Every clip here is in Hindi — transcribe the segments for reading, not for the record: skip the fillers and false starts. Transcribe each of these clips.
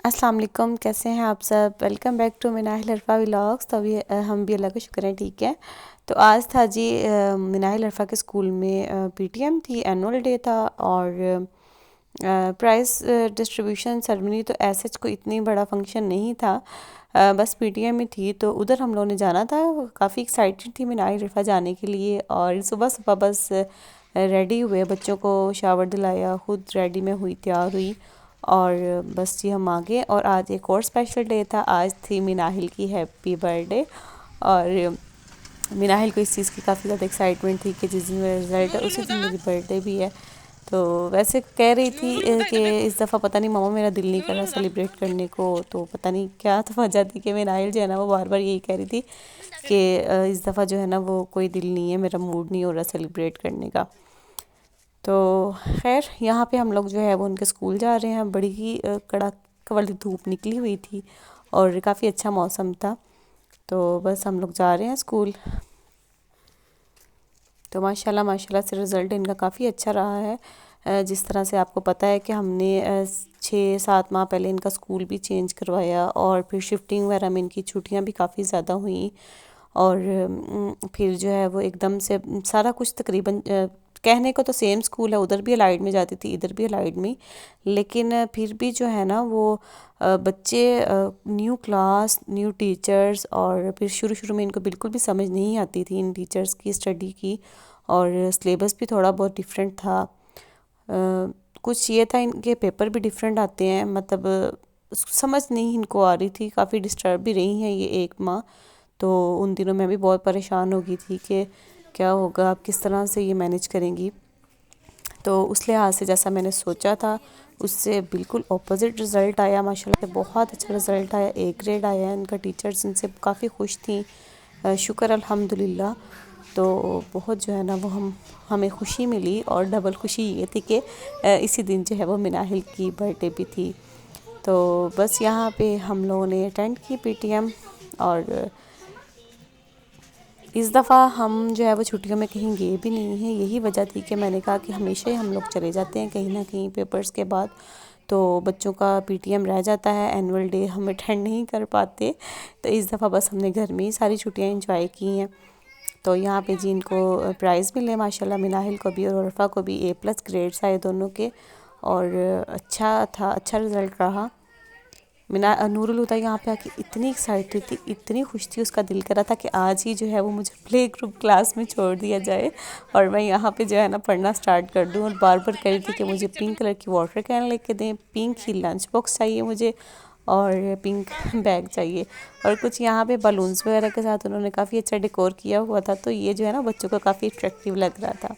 अस्सलाम वालेकुम, कैसे हैं आप सब। Welcome back to Minahil Arfa vlogs. तो अभी हम भी अल्लाह का शुक्र है ठीक है। तो आज था जी मिनाहिल अरफा के स्कूल में पीटीएम थी, एनुअल डे था और प्राइज़ डिस्ट्रीब्यूशन सेरेमनी। तो ऐसे कोई इतनी बड़ा फंक्शन नहीं था, बस पीटीएम ही थी। तो उधर हम लोगों ने जाना था, काफ़ी एक्साइटेड थी मिनाहिल अरफा जाने के लिए। और सुबह सुबह बस रेडी हुए, बच्चों को शावर दिलाया, खुद रेडी में हुई, तैयार हुई और बस जी हम आ गए। और आज एक और स्पेशल डे था, आज थी मिनाहिल की हैप्पी बर्थडे। और मिनाहिल को इस चीज़ की काफ़ी ज़्यादा एक्साइटमेंट थी कि जिस दिन मेरा रिज़ल्ट है उसी दिन मेरी बर्थडे भी है। तो वैसे कह रही थी कि इस दफ़ा पता नहीं मामा मेरा दिल नहीं कर रहा सेलिब्रेट करने को। तो पता नहीं क्या तो वजह थी कि मिनाहिल जो है ना वो बार बार यही कह रही थी कि इस दफ़ा जो है ना वो कोई दिल नहीं है, मेरा मूड नहीं हो रहा सेलिब्रेट करने का। तो खैर यहाँ पे हम लोग जो है वो उनके स्कूल जा रहे हैं। बड़ी ही कड़ाके वाली धूप निकली हुई थी और काफ़ी अच्छा मौसम था। तो बस हम लोग जा रहे हैं स्कूल। तो माशाल्लाह माशाल्लाह से रिज़ल्ट इनका काफ़ी अच्छा रहा है। जिस तरह से आपको पता है कि हमने 6-7 माह पहले इनका स्कूल भी चेंज करवाया और फिर शिफ्टिंग वगैरह में इनकी छुट्टियां भी काफ़ी ज़्यादा हुई। और फिर जो है वो एकदम से सारा कुछ तकरीबन कहने को तो सेम स्कूल है, उधर भी अलाइड में जाती थी, इधर भी अलाइड में। लेकिन फिर भी जो है ना वो बच्चे न्यू क्लास, न्यू टीचर्स, और फिर शुरू शुरू में इनको बिल्कुल भी समझ नहीं आती थी इन टीचर्स की स्टडी की। और सिलेबस भी थोड़ा बहुत डिफरेंट था। कुछ ये था इनके पेपर भी डिफरेंट आते हैं, मतलब समझ नहीं इनको आ रही थी। काफ़ी डिस्टर्ब भी रही हैं ये 1 माह। तो उन दिनों मैं भी बहुत परेशान हो गई थी कि क्या होगा, आप किस तरह से ये मैनेज करेंगी। तो उस लिहाज से जैसा मैंने सोचा था उससे बिल्कुल ऑपोजिट रिज़ल्ट आया। माशाल्लाह से बहुत अच्छा रिज़ल्ट आया, ए ग्रेड आया। इनका टीचर्स इनसे काफ़ी खुश थी, शुक्र अल्हम्दुलिल्लाह। तो बहुत जो है ना वो हमें खुशी मिली। और डबल खुशी ये थी कि इसी दिन जो है वो मिनाहिल की बर्थडे भी थी। तो बस यहाँ पे हम लोगों ने अटेंड की पीटीएम। और इस दफ़ा हम जो है वो छुट्टियों में कहीं गए भी नहीं हैं। यही वजह थी कि मैंने कहा कि हमेशा ही हम लोग चले जाते हैं कहीं ना कहीं पेपर्स के बाद, तो बच्चों का पीटीएम रह जाता है, एनुअल डे हम अटेंड नहीं कर पाते। तो इस दफ़ा बस हमने घर में ही सारी छुट्टियां एंजॉय की हैं। तो यहाँ पे जी इनको प्राइज़ मिले माशाल्लाह, मिनाहिल को भी और उर्फ़ा को भी A+ ग्रेड्स आए दोनों के। और अच्छा था, अच्छा रिज़ल्ट रहा। नूरुल हुदा यहाँ पे आके इतनी एक्साइटेड थी, इतनी खुश थी, उसका दिल कर रहा था कि आज ही जो है वो मुझे प्ले ग्रुप क्लास में छोड़ दिया जाए और मैं यहाँ पे जो है ना पढ़ना स्टार्ट कर दूँ। और बार बार कह रही थी कि मुझे पिंक कलर की वाटर कैन लेके दें, पिंक ही लंच बॉक्स चाहिए मुझे और पिंक बैग चाहिए। और कुछ यहाँ पे बलून्स वगैरह के साथ उन्होंने काफ़ी अच्छा डेकोर किया हुआ था। तो ये जो है ना बच्चों को काफ़ी अट्रैक्टिव लग रहा था।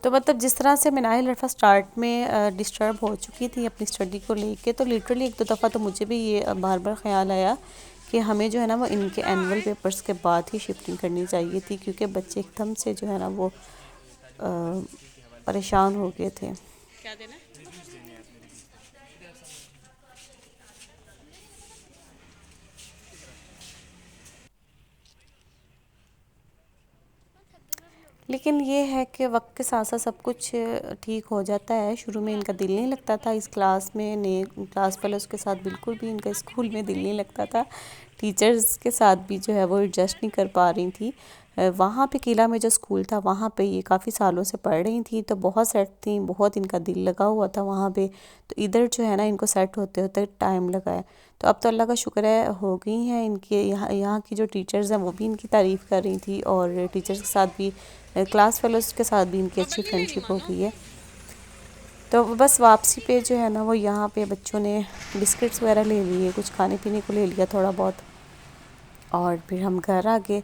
तो मतलब जिस तरह से मिनाहिल अरफा स्टार्ट में डिस्टर्ब हो चुकी थी अपनी स्टडी को लेके, तो लिटरली 1-2 दफ़ा तो मुझे भी ये बार बार ख्याल आया कि हमें जो है ना वो इनके एनुअल पेपर्स के बाद ही शिफ्टिंग करनी चाहिए थी, क्योंकि बच्चे एकदम से जो है ना वो परेशान हो गए थे। क्या देना? लेकिन ये है कि वक्त के साथ साथ सब कुछ ठीक हो जाता है। शुरू में इनका दिल नहीं लगता था इस क्लास में, नए क्लास फेलोज़ के साथ बिल्कुल भी इनका स्कूल में दिल नहीं लगता था। टीचर्स के साथ भी जो है वो एडजस्ट नहीं कर पा रही थी। वहाँ पे किला में जो स्कूल था वहाँ पे ये काफ़ी सालों से पढ़ रही थी, तो बहुत सेट थी, बहुत इनका दिल लगा हुआ था वहाँ पे। तो इधर जो है ना इनको सेट होते होते टाइम लगा है। तो अब तो अल्लाह का शुक्र है हो गई हैं इनके। यहाँ की जो टीचर्स हैं वो भी इनकी तारीफ़ कर रही थी और टीचर्स के साथ भी, क्लास फेलोज़ के साथ भी इनकी अच्छी फ्रेंडशिप हो गई है। तो बस वापसी पे जो है ना वो यहाँ पे बच्चों ने बिस्किट्स वगैरह ले लिए, कुछ खाने पीने को ले लिया थोड़ा बहुत, और फिर हम घर आ गए।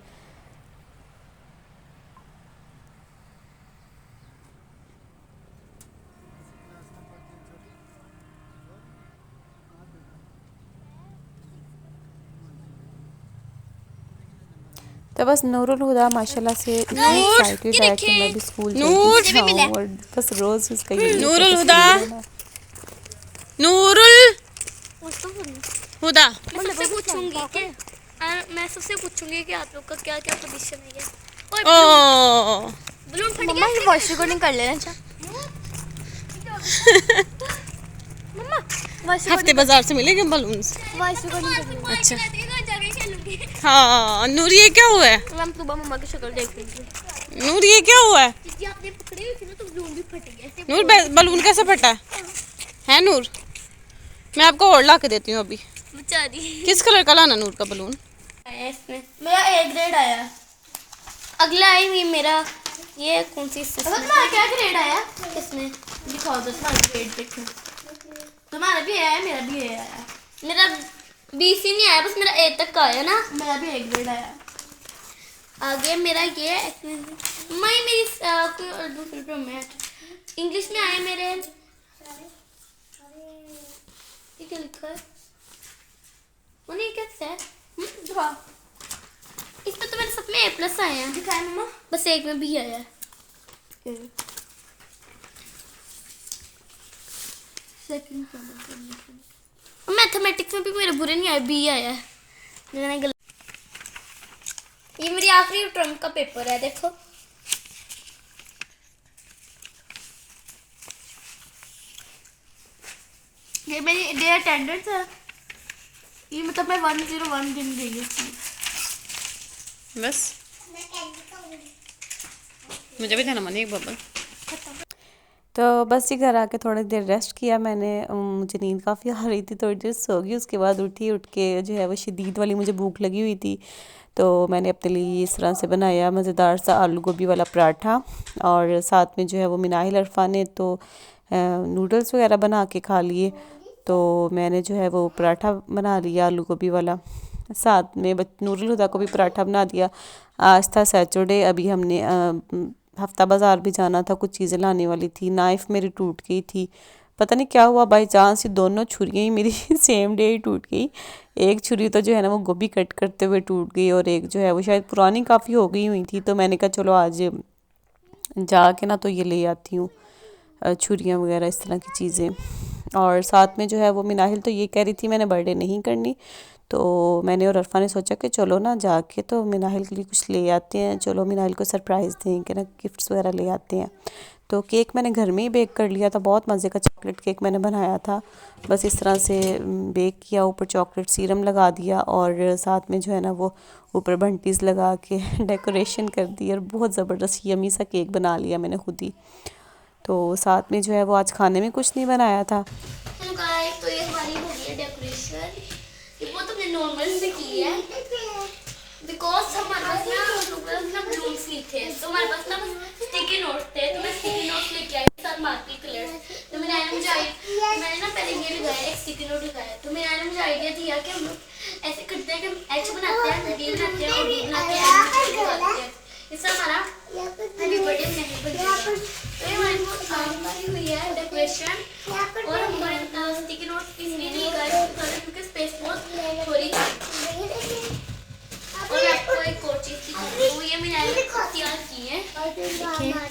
तो बस नूरुल हुदा माशाल्लाह से इतना एक्साइटेड है कि मैं भी स्कूल जल्दी से आऊँ, और बस रोज़ उसका यही होता है कि स्कूल जाना। नूरुल हुदा, मैं सबसे पूछूंगी कि आप लोग का क्या क्या पोजीशन है। ये बलून फट गया। वॉइस रिकॉर्डिंग कर लेना। अच्छा मम्मा हफ्ते बाजार से मिलेंगे बलून्स। वॉइस रिकॉर्डिंग कर लेना। अच्छा हाँ नूर ये क्या हुआ है? हम सुबह मम्मा की शक्ल देख रही थी। नूर ये क्या हुआ है? आपने पकड़ी हुई थी ना तो बलून भी फट गया। नूर बलून कैसे फटा है नूर? मैं आपको और ला के देती हूँ अभी। बेचारी किस कलर का लाना नूर का बलून? इसमें मेरा A ग्रेड आया। अगला आई हुई मेरा ये कौन सी तुम्हारा क्या ग्रेड आया? इसमें दिखाओ तो तुम्हारा ग्रेड देखो। तुम्हारा भी आया मेरा भी A आया। मेरा BC नहीं आया बस मेरा A तक का आया ना। मेरा भी A ग्रेड आया। आगे मेरा ये मैं मेरी कोई और दूसरी में इंग्लिश में आया मेरे। ये क्या लिखा है? उन्हें कैसे है? इसमें तो मेरे सब में A+ आए हैं। दिखाए मम्मा? बस एक में भी आया है। सेकंड मैथमेटिक्स में भी मेरे बुरे नहीं आए, B आया है। ये मेरी आखिरी टर्म का पेपर है देखो। ये मेरी डे अटेंडेंस है। ये मतलब मैं 101 दिन गई हूँ। बस मुझे भी देना मनी एक बबल। तो बस जी घर आके थोड़ी देर रेस्ट किया मैंने। मुझे नींद काफ़ी आ रही थी, थोड़ी देर सो गई। उसके बाद उठ के जो है वो शदीद वाली मुझे भूख लगी हुई थी, तो मैंने अपने लिए इस तरह से बनाया मज़ेदार सा आलू गोभी वाला पराठा। और साथ में जो है वो मिनाहिल अरफा ने तो नूडल्स वगैरह बना के खा लिए, तो मैंने जो है वो पराठा बना लिया आलू गोभी वाला। साथ में नूरुल हुदा को भी पराठा बना दिया। आज था सैटरडे, अभी हमने हफ्ता बाज़ार भी जाना था, कुछ चीज़ें लाने वाली थी। नाइफ़ मेरी टूट गई थी, पता नहीं क्या हुआ, बाई चांस ही दोनों छुरियाँ ही मेरी सेम डे ही टूट गई। एक छुरी तो जो है ना वो गोभी कट करते हुए टूट गई, और एक जो है वो शायद पुरानी काफ़ी हो गई हुई थी। तो मैंने कहा चलो आज जाके ना तो ये ले आती हूँ छुरियाँ वगैरह इस तरह की चीज़ें। और साथ में जो है वो मिनाहिल तो ये कह रही थी मैंने बर्थडे नहीं करनी, तो मैंने और अरफा ने सोचा कि चलो ना जाके तो मिनाहिल के लिए कुछ ले आते हैं, चलो मिनाहिल को सरप्राइज़ देंगे ना, गिफ्ट्स वगैरह ले आते हैं। तो केक मैंने घर में ही बेक कर लिया था, बहुत मज़े का चॉकलेट केक मैंने बनाया था। बस इस तरह से बेक किया, ऊपर चॉकलेट सीरम लगा दिया और साथ में जो है ना वो ऊपर बंटीज़ लगा के डेकोरेशन कर दी, और बहुत ज़बरदस्त यमी सा केक बना लिया मैंने खुद ही। तो साथ में जो है वो आज खाने में कुछ नहीं बनाया था। तो ये हमारी हो गई है डेकोरेशन। ये वो तुमने नॉर्मल से की है बिकॉज हमारे पास ना बलून्स नहीं थे, तो हमारे पास ना स्टिकी नोट थे, तो मैं स्टिकी नोट लेके आई साथ मार्की कलर्स। तो मैंने ना पहले ये लगाया, एक स्टिकी नोट लगाया। तो मैंने मुझे आइडिया दिया कि हम लोग ऐसे करते हैं कि एच बनाते हैं, डी बनाते हैं और डी बनाते हैं। इससे हमारा हैप्पी बर्थडे नहीं बन जाएगा। तो ये हमारी बहुत हुई है डेकोरेशन। और हमारे स्टिकी नोट इसलिए नहीं लगाए क्योंकि स्पेस बहुत थोड़ी थी। और आपको एक और चीज़ दिखाऊंगी, वो ये मैंने तैयार की है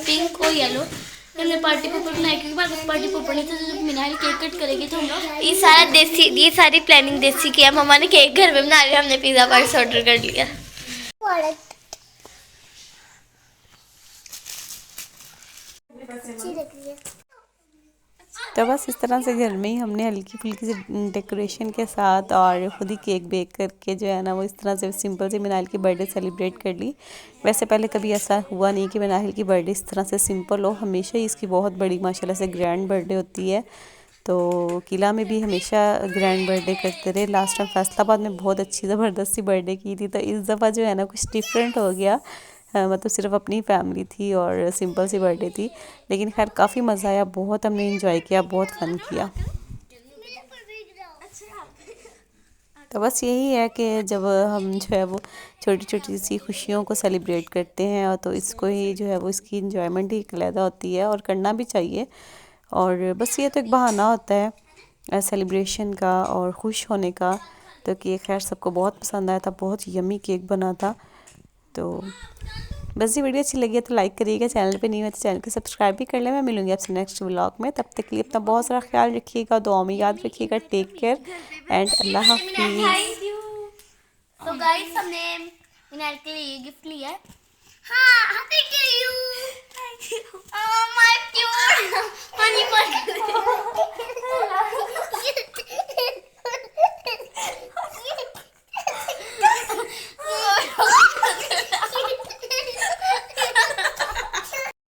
पिंक और येलो। हमने पार्टी पेपर बनाया क्योंकि हमारे पास पार्टी पेपर नहीं था, तो जब मिनाइल केक कट करेगी तो हम लोग ये सारा देसी, ये सारी प्लानिंग देसी की है। मम्मा ने केक घर में बना लिया, हमने पिज़्ज़ा पार्टी ऑर्डर कर लिया। तो बस इस तरह से घर में ही हमने हल्की फुल्की सी डेकोरेशन के साथ और ख़ुद ही केक बेक करके जो है ना वो इस तरह से सिंपल से मिनाहिल की बर्थडे सेलिब्रेट कर ली। वैसे पहले कभी ऐसा हुआ नहीं कि मिनाहिल की बर्थडे इस तरह से सिंपल हो, हमेशा ही इसकी बहुत बड़ी माशाल्लाह से ग्रैंड बर्थडे होती है। तो किला में भी हमेशा ग्रैंड बर्थडे करते रहे। लास्ट टाइम फैसलाबाद में बहुत अच्छी ज़बरदस्त सी बर्थडे की थी, तो इस दफ़ा जो है ना कुछ डिफरेंट हो गया। मतलब सिर्फ अपनी फैमिली थी और सिंपल सी बर्थडे थी, लेकिन खैर काफ़ी मज़ा आया, बहुत हमने इंजॉय किया, बहुत फ़न किया। तो बस यही है कि जब हम जो है वो छोटी छोटी सी खुशियों को सेलिब्रेट करते हैं तो इसको ही जो है वो इसकी इंजॉयमेंट ही अलग होती है और करना भी चाहिए। और बस ये तो एक बहाना होता है सेलिब्रेशन का और खुश होने का। तो केक खैर सबको बहुत पसंद आया था, बहुत यमी केक बना था। तो बस ये वीडियो अच्छी लगी है तो लाइक करिएगा, चैनल पे नहीं है तो चैनल को सब्सक्राइब भी कर लें। मैं मिलूंगी आपसे नेक्स्ट व्लॉग में, तब तक के लिए अपना बहुत सारा ख्याल रखिएगा, दुआ में याद रखिएगा। टेक केयर एंड अल्लाह हाफिज़। तो गाइस हमने मिनाइल के लिए गिफ्ट लिया है। हाँ, थैंक यू।